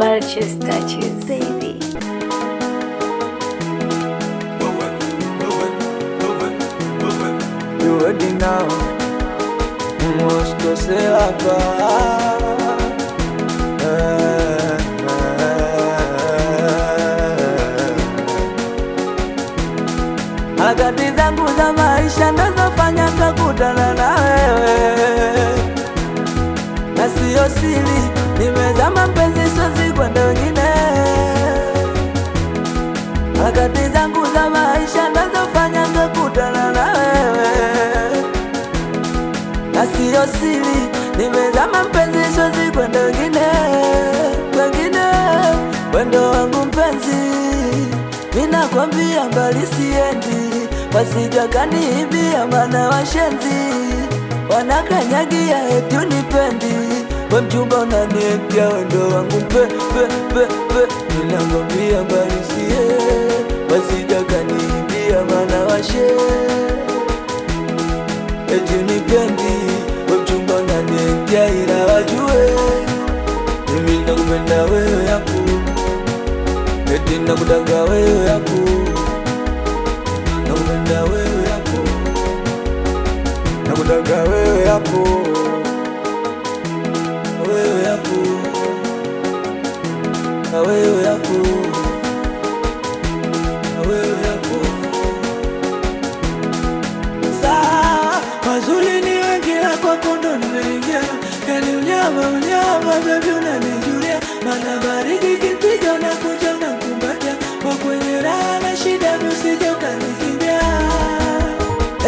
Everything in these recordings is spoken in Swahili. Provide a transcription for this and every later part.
Purchase touches, baby. You already know. Mosco se hapa. Harakati zangu za maisha ndo zofanya kakutana na wewe, na siyo siri, nimezama mpenzi, siwezi kwenda wengine. Harakati zangu za maisha ndo zofanya kakutana na wewe, na siyo siri, nimezama mpenzi, siwezi kwenda wengine. Wendo wangu mpenzi, mina kwambia mbali siendi, wasija kaniibia mana washenzi, wanakanyagia eti unipendi, we mchumba unaniekea. Wendo wangu mina kwambia mbali sie, wasija kaniibia mana washenzi, eti unipendi, we mchumba unaniekea. Ila wajue mimi nakupenda wewe yaku, eti nakutaka wewe yaku, nakupenda wewe yaku, nakutaka wewe yaku, wewe yaku, wewe yaku, wewe yaku. Saa mazuri ni wengi na kwako ndo nimeingia, yani unyama baby unanijulia, mana baridi kipiga unakuja unakumbatia, kwa kwenye raha na shida usije ukanikimbia,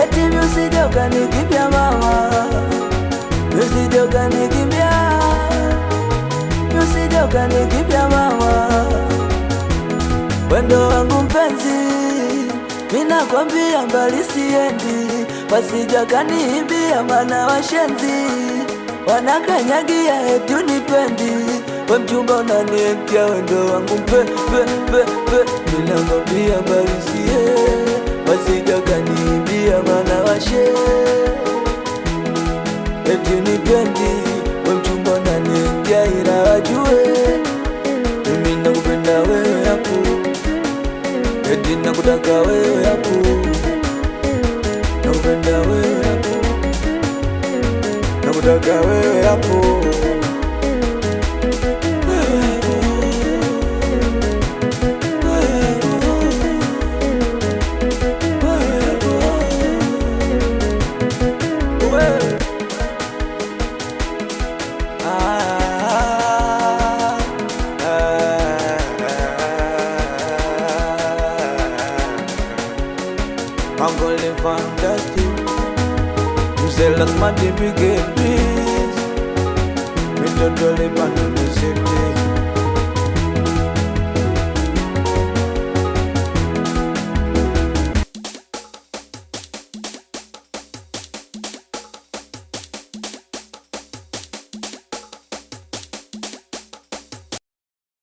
eti usije ukanikimbia mama, usije ukanikimbia, usije ukanikimbia mama. Wendo wangu mpenzi, mina kwambia mbali siendi, wasija kaniibia mana washenzi, wanakanyagia eti unipendi, we mchumba unaniekea. Wendo wangu mina kwambia mbali sie, wasija kaniibia mana washenzi, eti unipendi, we mchumba unaniekea. Ila wajue mimi nakupenda wewe yaku, eti nakutaka wewe yaku, nakupenda wewe yaku, nakutaka wewe yaku. I'm gonna fantastic. You say let's my big dreams. We don't really want to see